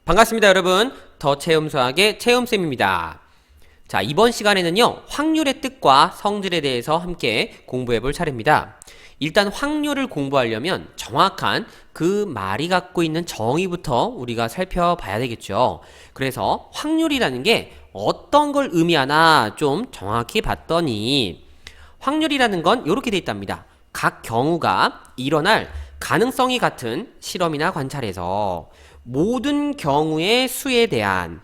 반갑습니다, 여러분. 더 체험수학의 체험쌤입니다. 자, 이번 시간에는요, 확률의 뜻과 성질에 대해서 함께 공부해 볼 차례입니다. 일단 확률을 공부하려면 정확한 그 말이 갖고 있는 정의부터 우리가 살펴봐야 되겠죠. 그래서 확률이라는 게 어떤 걸 의미하나 좀 정확히 봤더니 확률이라는 건 이렇게 돼 있답니다. 각 경우가 일어날 가능성이 같은 실험이나 관찰에서 모든 경우의 수에 대한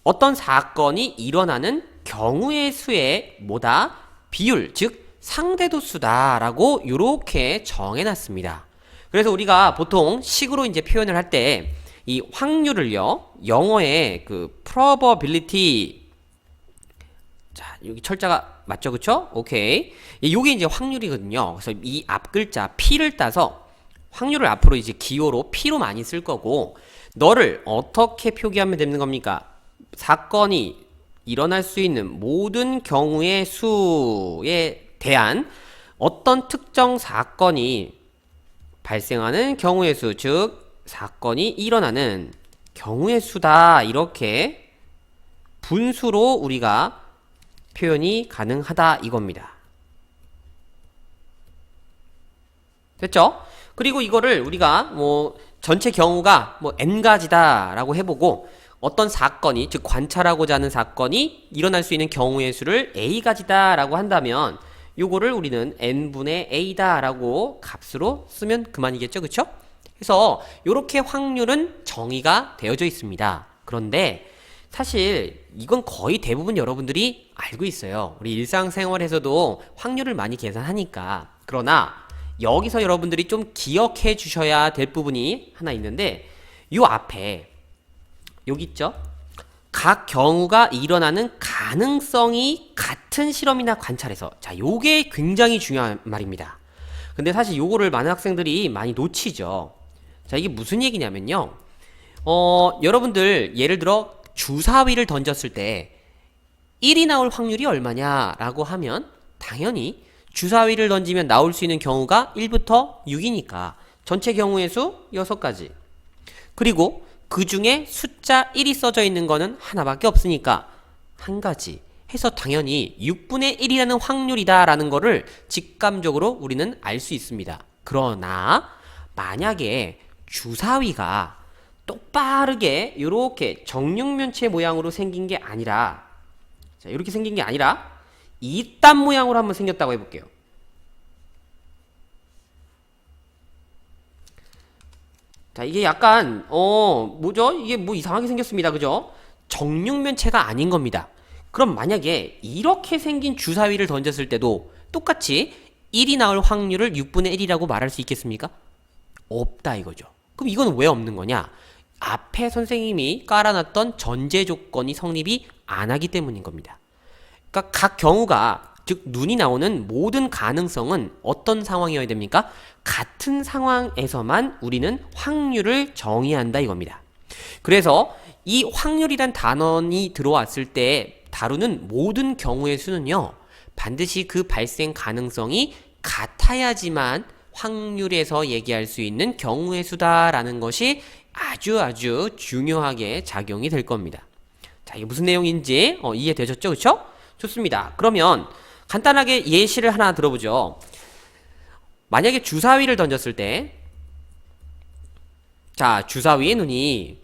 어떤 사건이 일어나는 경우의 수의 뭐다? 비율, 즉 상대도 수다라고 이렇게 정해놨습니다. 그래서 우리가 보통 식으로 이제 표현을 할 때 이 확률을요, 영어의 그 probability, 자, 여기 철자가 맞죠, 그쵸? 오케이. 요게 이제 확률이거든요. 그래서 이 앞 글자 P를 따서 확률을 앞으로 이제 기호로 P로 많이 쓸 거고, 너를 어떻게 표기하면 되는 겁니까? 사건이 일어날 수 있는 모든 경우의 수에 대한 어떤 특정 사건이 발생하는 경우의 수, 즉 사건이 일어나는 경우의 수다, 이렇게 분수로 우리가 표현이 가능하다 이겁니다. 됐죠? 그리고 이거를 우리가 뭐 전체 경우가 뭐 n가지다 라고 해보고, 어떤 사건이, 즉 관찰하고자 하는 사건이 일어날 수 있는 경우의 수를 a가지다 라고 한다면 요거를 우리는 n분의 a다 라고 값으로 쓰면 그만이겠죠, 그쵸? 그래서 요렇게 확률은 정의가 되어져 있습니다. 그런데 사실 이건 거의 대부분 여러분들이 알고 있어요. 우리 일상생활에서도 확률을 많이 계산하니까. 그러나 여기서 여러분들이 좀 기억해 주셔야 될 부분이 하나 있는데, 요 앞에 여기 있죠? 각 경우가 일어나는 가능성이 같은 실험이나 관찰에서, 자, 요게 굉장히 중요한 말입니다. 근데 사실 요거를 많은 학생들이 많이 놓치죠. 자, 이게 무슨 얘기냐면요, 여러분들 예를 들어 주사위를 던졌을 때 1이 나올 확률이 얼마냐 라고 하면 당연히 주사위를 던지면 나올 수 있는 경우가 1부터 6이니까 전체 경우의 수 6가지, 그리고 그 중에 숫자 1이 써져 있는 거는 하나밖에 없으니까 한 가지 해서 당연히 6분의 1이라는 확률이다 라는 거를 직감적으로 우리는 알 수 있습니다. 그러나 만약에 주사위가 똑바르게 이렇게 정육면체 모양으로 생긴 게 아니라, 자, 이렇게 생긴 게 아니라 이딴 모양으로 한번 생겼다고 해볼게요. 자, 이게 약간 뭐죠? 이게 뭐 이상하게 생겼습니다. 그죠? 정육면체가 아닌 겁니다. 그럼 만약에 이렇게 생긴 주사위를 던졌을 때도 똑같이 1이 나올 확률을 6분의 1이라고 말할 수 있겠습니까? 없다 이거죠. 그럼 이건 왜 없는 거냐? 앞에 선생님이 깔아놨던 전제 조건이 성립이 안 하기 때문인 겁니다. 그러니까 각 경우가, 즉 눈이 나오는 모든 가능성은 어떤 상황이어야 됩니까? 같은 상황에서만 우리는 확률을 정의한다 이겁니다. 그래서 이 확률이란 단원이 들어왔을 때 다루는 모든 경우의 수는요, 반드시 그 발생 가능성이 같아야지만 확률에서 얘기할 수 있는 경우의 수다라는 것이 아주 중요하게 작용이 될 겁니다. 자, 이게 무슨 내용인지 이해되셨죠? 그쵸? 좋습니다. 그러면 간단하게 예시를 하나 들어보죠. 만약에 주사위를 던졌을 때, 자, 주사위의 눈이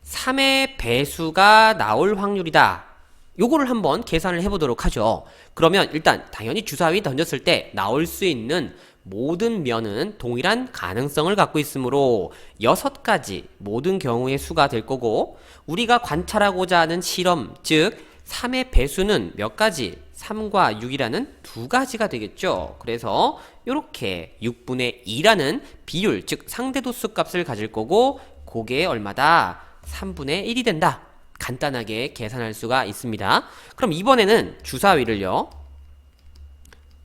3의 배수가 나올 확률이다. 요거를 한번 계산을 해보도록 하죠. 그러면 일단 당연히 주사위 던졌을 때 나올 수 있는 모든 면은 동일한 가능성을 갖고 있으므로 6가지 모든 경우의 수가 될 거고, 우리가 관찰하고자 하는 실험, 즉 3의 배수는 몇 가지? 3과 6이라는 2가지가 되겠죠. 그래서 이렇게 6분의 2라는 비율, 즉 상대도수 값을 가질 거고, 그게 얼마다? 3분의 1이 된다. 간단하게 계산할 수가 있습니다. 그럼 이번에는 주사위를요,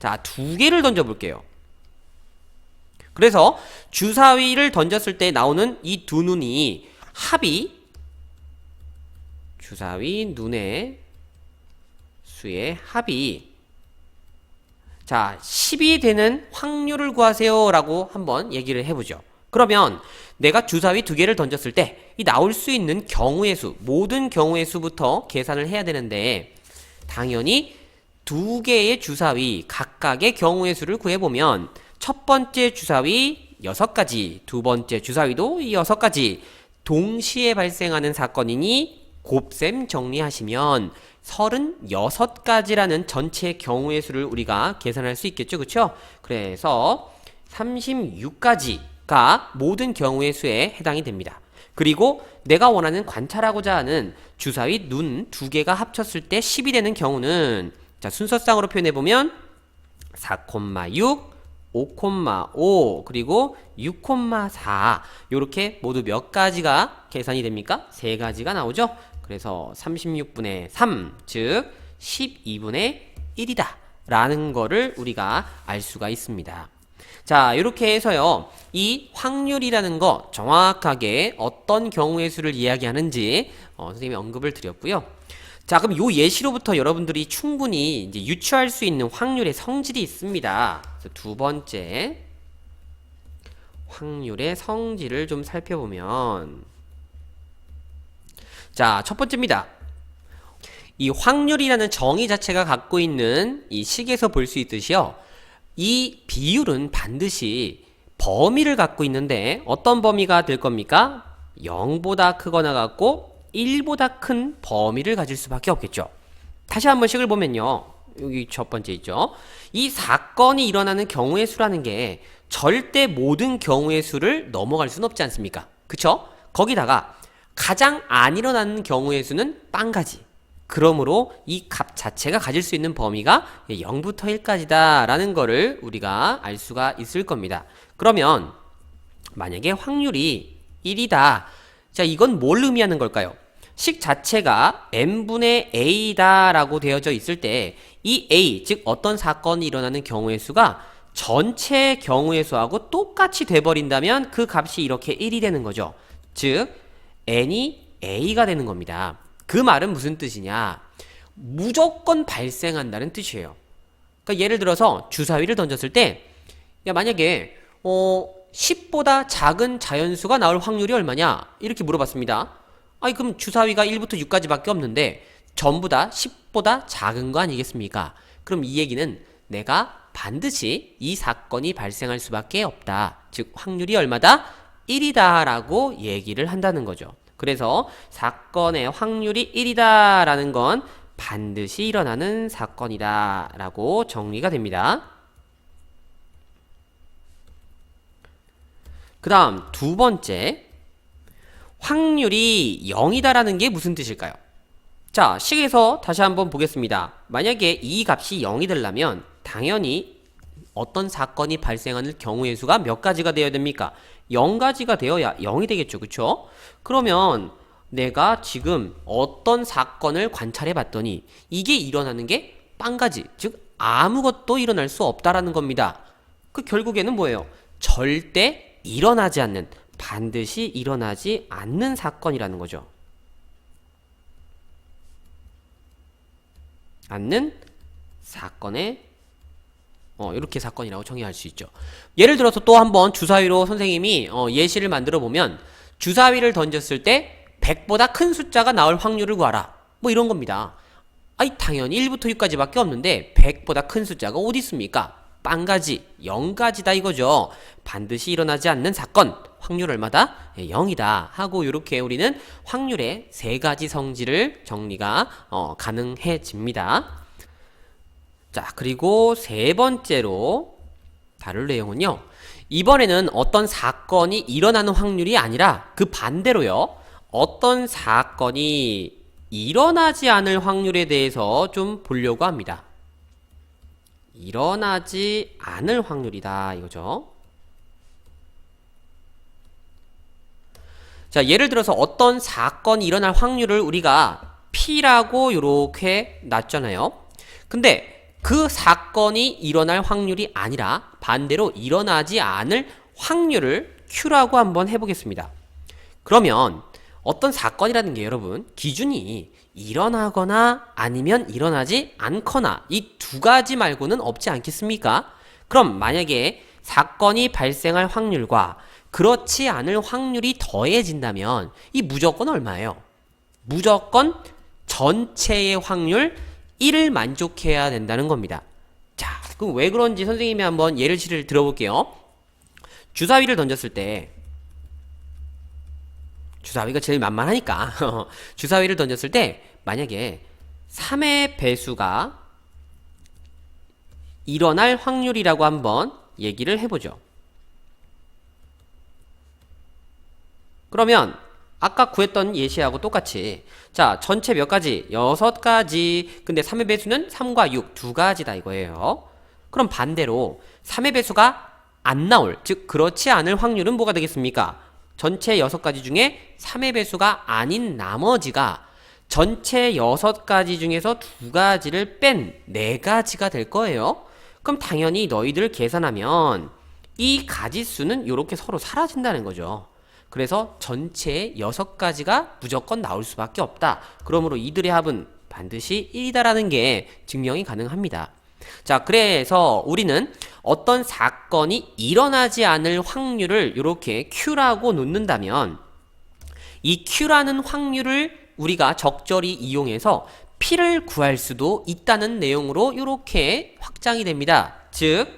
자, 2개를 던져볼게요. 그래서 주사위를 던졌을 때 나오는 이 두 눈이 합이, 주사위 눈의 수의 합이, 자, 10이 되는 확률을 구하세요 라고 한번 얘기를 해보죠. 그러면 내가 주사위 두 개를 던졌을 때 이 나올 수 있는 경우의 수, 모든 경우의 수부터 계산을 해야 되는데 당연히 두 개의 주사위 각각의 경우의 수를 구해보면 첫 번째 주사위 6가지, 두 번째 주사위도 6가지 동시에 발생하는 사건이니 곱셈 정리하시면 36가지라는 전체 경우의 수를 우리가 계산할 수 있겠죠. 그쵸? 그래서 36가지가 모든 경우의 수에 해당이 됩니다. 그리고 내가 원하는 관찰하고자 하는 주사위 눈 두 개가 합쳤을 때 10이 되는 경우는 자, 순서상으로 표현해보면 4,6, 5,5 그리고 6,4 요렇게 모두 몇 가지가 계산이 됩니까? 3가지가 나오죠? 그래서 36분의 3, 즉 12분의 1이다 라는 거를 우리가 알 수가 있습니다. 자, 이렇게 해서요, 이 확률이라는 거 정확하게 어떤 경우의 수를 이야기하는지 선생님이 언급을 드렸고요. 자, 그럼 요 예시로부터 여러분들이 충분히 이제 유추할 수 있는 확률의 성질이 있습니다. 그래서 두 번째, 확률의 성질을 좀 살펴보면, 자, 첫 번째입니다. 이 확률이라는 정의 자체가 갖고 있는 이 식에서 볼 수 있듯이요, 이 비율은 반드시 범위를 갖고 있는데 어떤 범위가 될 겁니까? 0보다 크거나 같고 1보다 큰 범위를 가질 수밖에 없겠죠. 다시 한번 식을 보면요, 여기 첫 번째 있죠. 이 사건이 일어나는 경우의 수라는 게 절대 모든 경우의 수를 넘어갈 수는 없지 않습니까? 그쵸? 거기다가 가장 안 일어나는 경우의 수는 0가지. 그러므로 이 값 자체가 가질 수 있는 범위가 0부터 1까지다 라는 거를 우리가 알 수가 있을 겁니다. 그러면 만약에 확률이 1이다. 자, 이건 뭘 의미하는 걸까요? 식 자체가 n분의 a다 라고 되어져 있을 때 이 a, 즉 어떤 사건이 일어나는 경우의 수가 전체 경우의 수하고 똑같이 돼버린다면 그 값이 이렇게 1이 되는 거죠. 즉 n이 a가 되는 겁니다. 그 말은 무슨 뜻이냐? 무조건 발생한다는 뜻이에요. 그러니까 예를 들어서 주사위를 던졌을 때, 야, 만약에 10보다 작은 자연수가 나올 확률이 얼마냐? 이렇게 물어봤습니다. 아니, 그럼 주사위가 1부터 6까지밖에 없는데 전부 다 10보다 작은 거 아니겠습니까? 그럼 이 얘기는 내가 반드시 이 사건이 발생할 수밖에 없다. 즉 확률이 얼마다? 1이다 라고 얘기를 한다는 거죠. 그래서 사건의 확률이 1이다 라는 건 반드시 일어나는 사건이다 라고 정리가 됩니다. 그 다음 두 번째, 확률이 0이다 라는 게 무슨 뜻일까요? 자, 식에서 다시 한번 보겠습니다. 만약에 이 값이 0이 되려면 당연히 어떤 사건이 발생하는 경우의 수가 몇 가지가 되어야 됩니까? 0가지가 되어야 0이 되겠죠. 그쵸? 그러면 내가 지금 어떤 사건을 관찰해 봤더니 이게 일어나는 게 0가지, 즉 아무것도 일어날 수 없다라는 겁니다. 그 결국에는 뭐예요? 절대 일어나지 않는, 반드시 일어나지 않는 사건이라는 거죠. 않는 사건의 이렇게 사건이라고 정의할 수 있죠. 예를 들어서 또 한번 주사위로 선생님이 예시를 만들어 보면, 주사위를 던졌을 때 100보다 큰 숫자가 나올 확률을 구하라, 뭐 이런 겁니다. 아니, 당연히 1부터 6까지밖에 없는데 100보다 큰 숫자가 어디 있습니까? 0가지, 0가지다 이거죠. 반드시 일어나지 않는 사건, 확률 얼마다? 0이다 하고, 이렇게 우리는 확률의 3가지 성질을 정리가 가능해집니다. 자, 그리고 세 번째로 다룰 내용은요, 이번에는 어떤 사건이 일어나는 확률이 아니라 그 반대로요, 어떤 사건이 일어나지 않을 확률에 대해서 좀 보려고 합니다. 일어나지 않을 확률이다 이거죠. 자, 예를 들어서 어떤 사건이 일어날 확률을 우리가 P라고 이렇게 놨잖아요. 근데 그 사건이 일어날 확률이 아니라 반대로 일어나지 않을 확률을 Q라고 한번 해보겠습니다. 그러면 어떤 사건이라는 게 여러분 기준이 일어나거나 아니면 일어나지 않거나 이 두 가지 말고는 없지 않겠습니까? 그럼 만약에 사건이 발생할 확률과 그렇지 않을 확률이 더해진다면 이 무조건 얼마예요? 무조건 전체의 확률 1을 만족해야 된다는 겁니다. 자, 그럼 왜 그런지 선생님이 한번 예를 들어볼게요. 주사위를 던졌을 때 주사위가 제일 만만하니까 주사위를 던졌을 때 만약에 3의 배수가 일어날 확률이라고 한번 얘기를 해보죠. 그러면 아까 구했던 예시하고 똑같이 자, 전체 몇 가지? 6가지. 근데 3의 배수는 3과 6 두 가지다 이거예요. 그럼 반대로 3의 배수가 안 나올, 즉 그렇지 않을 확률은 뭐가 되겠습니까? 전체 6가지 중에 3의 배수가 아닌 나머지가 전체 6가지 중에서 2가지를 뺀 4가지가 될 거예요. 그럼 당연히 너희들 계산하면 이 가지수는 이렇게 서로 사라진다는 거죠. 그래서 전체 6가지가 무조건 나올 수밖에 없다. 그러므로 이들의 합은 반드시 1이다라는 게 증명이 가능합니다. 자, 그래서 우리는 어떤 사건이 일어나지 않을 확률을 이렇게 Q라고 놓는다면 이 Q라는 확률을 우리가 적절히 이용해서 P를 구할 수도 있다는 내용으로 이렇게 확장이 됩니다. 즉,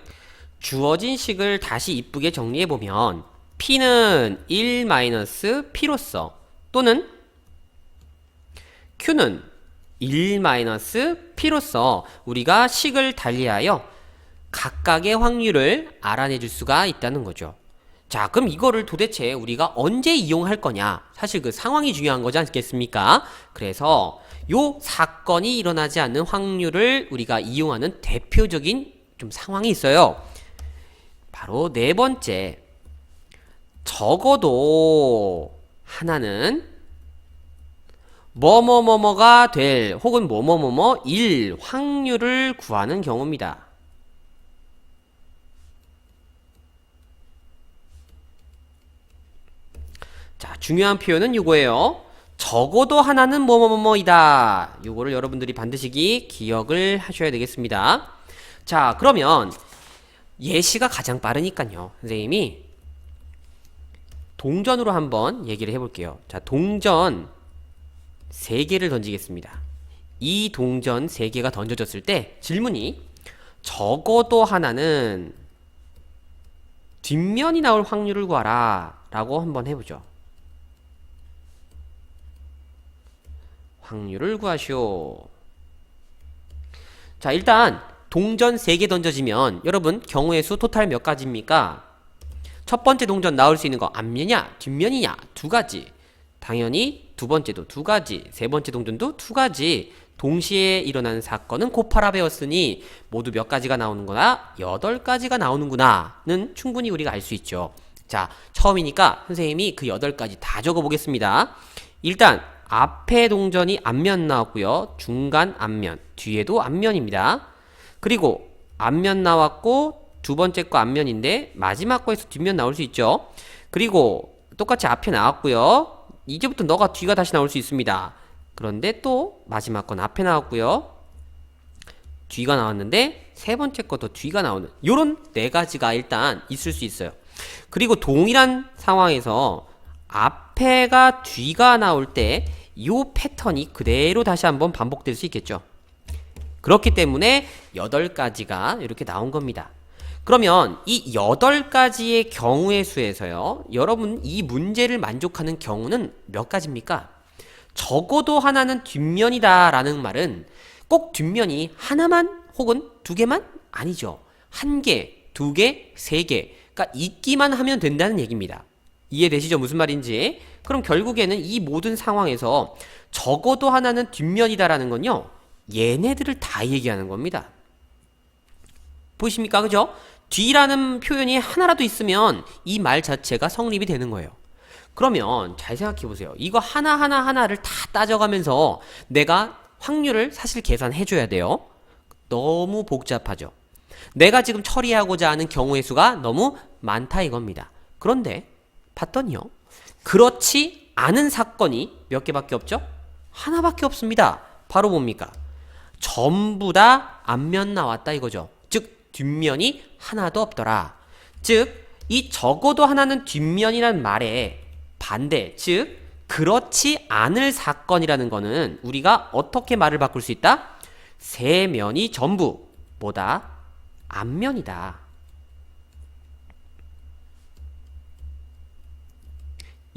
주어진 식을 다시 이쁘게 정리해보면 P는 1-P로서 또는 Q는 1-P로서 우리가 식을 달리하여 각각의 확률을 알아내줄 수가 있다는 거죠. 자, 그럼 이거를 도대체 우리가 언제 이용할 거냐? 사실 그 상황이 중요한 거지 않겠습니까? 그래서 요 사건이 일어나지 않는 확률을 우리가 이용하는 대표적인 좀 상황이 있어요. 바로 네 번째. 적어도 하나는 뭐뭐뭐뭐가 될 혹은 뭐뭐뭐뭐일 확률을 구하는 경우입니다. 자, 중요한 표현은 이거예요. 적어도 하나는 뭐뭐뭐뭐이다. 이거를 여러분들이 반드시 기억을 하셔야 되겠습니다. 자, 그러면 예시가 가장 빠르니까요. 선생님이 동전으로 한번 얘기를 해볼게요. 자, 동전 3개를 던지겠습니다. 이 동전 3개가 던져졌을 때 질문이 적어도 하나는 뒷면이 나올 확률을 구하라 라고 한번 해보죠. 확률을 구하시오. 자, 일단 동전 3개 던져지면 여러분 경우의 수 토탈 몇 가지입니까? 첫 번째 동전 나올 수 있는 거 앞면이냐 뒷면이냐 2가지. 당연히 두 번째도 2가지, 세 번째 동전도 2가지. 동시에 일어나는 사건은 곱하라 배웠으니 모두 몇 가지가 나오는구나? 8가지가 나오는구나는 충분히 우리가 알 수 있죠. 자, 처음이니까 선생님이 그 8가지 다 적어보겠습니다. 일단 앞에 동전이 앞면 나왔고요. 중간 앞면, 뒤에도 앞면입니다. 그리고 앞면 나왔고 두 번째 거 앞면인데 마지막 거에서 뒷면 나올 수 있죠. 그리고 똑같이 앞에 나왔고요. 이제부터 너가 뒤가 다시 나올 수 있습니다. 그런데 또 마지막 건 앞에 나왔고요. 뒤가 나왔는데 세 번째 것도 뒤가 나오는 요런 4가지가 일단 있을 수 있어요. 그리고 동일한 상황에서 앞에가 뒤가 나올 때 이 패턴이 그대로 다시 한번 반복될 수 있겠죠. 그렇기 때문에 8가지가 이렇게 나온 겁니다. 그러면 이 8가지의 경우의 수에서요, 여러분 이 문제를 만족하는 경우는 몇 가지입니까? 적어도 하나는 뒷면이다 라는 말은 꼭 뒷면이 하나만 혹은 2개만 아니죠. 1개, 2개, 3개가 있기만 하면 된다는 얘기입니다. 이해되시죠? 무슨 말인지? 그럼 결국에는 이 모든 상황에서 적어도 하나는 뒷면이다라는 건요, 얘네들을 다 얘기하는 겁니다. 보이십니까? 그죠? 뒤라는 표현이 하나라도 있으면 이 말 자체가 성립이 되는 거예요. 그러면 잘 생각해 보세요. 이거 하나하나를 다 따져가면서 내가 확률을 사실 계산해 줘야 돼요. 너무 복잡하죠. 내가 지금 처리하고자 하는 경우의 수가 너무 많다 이겁니다. 그런데 봤더니요, 그렇지 않은 사건이 몇 개밖에 없죠? 하나밖에 없습니다. 바로 뭡니까? 전부 다 앞면 나왔다 이거죠. 즉 뒷면이 하나도 없더라. 즉, 이 적어도 하나는 뒷면이란 말에 반대, 즉 그렇지 않을 사건이라는 거는 우리가 어떻게 말을 바꿀 수 있다? 세 면이 전부 뭐다? 앞면이다.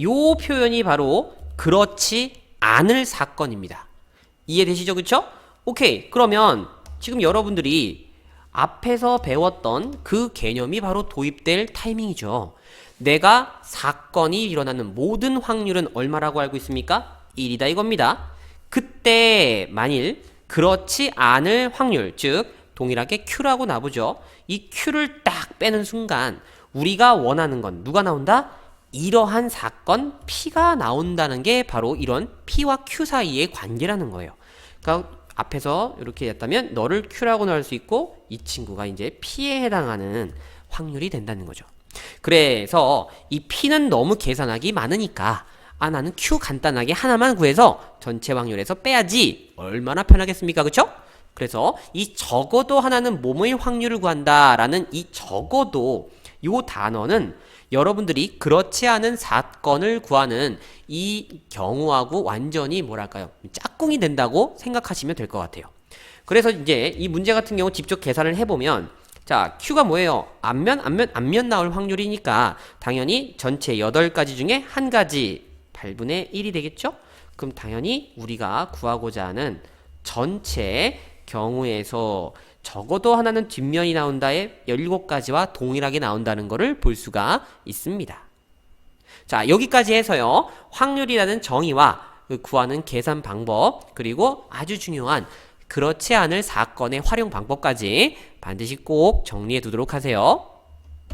요 표현이 바로 그렇지 않을 사건입니다. 이해되시죠? 그쵸? 오케이. 그러면 지금 여러분들이 앞에서 배웠던 그 개념이 바로 도입될 타이밍이죠. 내가 사건이 일어나는 모든 확률은 얼마라고 알고 있습니까? 1이다 이겁니다. 그때 만일 그렇지 않을 확률, 즉 동일하게 Q라고 나보죠. 이 Q를 딱 빼는 순간 우리가 원하는 건 누가 나온다? 이러한 사건 P가 나온다는 게 바로 이런 P와 Q 사이의 관계라는 거예요. 그러니까 앞에서 이렇게 했다면 너를 Q라고 넣을 수 있고 이 친구가 이제 P에 해당하는 확률이 된다는 거죠. 그래서 이 P는 너무 계산하기 많으니까 나는 Q 간단하게 하나만 구해서 전체 확률에서 빼야지 얼마나 편하겠습니까? 그쵸? 그래서 이 적어도 하나는 뭐뭐의 확률을 구한다라는 이 적어도 요 단어는 여러분들이 그렇지 않은 사건을 구하는 이 경우하고 완전히 뭐랄까요? 짝꿍이 된다고 생각하시면 될 것 같아요. 그래서 이제 이 문제 같은 경우 직접 계산을 해보면 자, Q가 뭐예요? 앞면 나올 확률이니까 당연히 전체 8가지 중에 한 가지 8분의 1이 되겠죠? 그럼 당연히 우리가 구하고자 하는 전체 경우에서 적어도 하나는 뒷면이 나온다에 17가지와 동일하게 나온다는 것을 볼 수가 있습니다. 자, 여기까지 해서요. 확률이라는 정의와 그 구하는 계산 방법, 그리고 아주 중요한 그렇지 않을 사건의 활용 방법까지 반드시 꼭 정리해 두도록 하세요.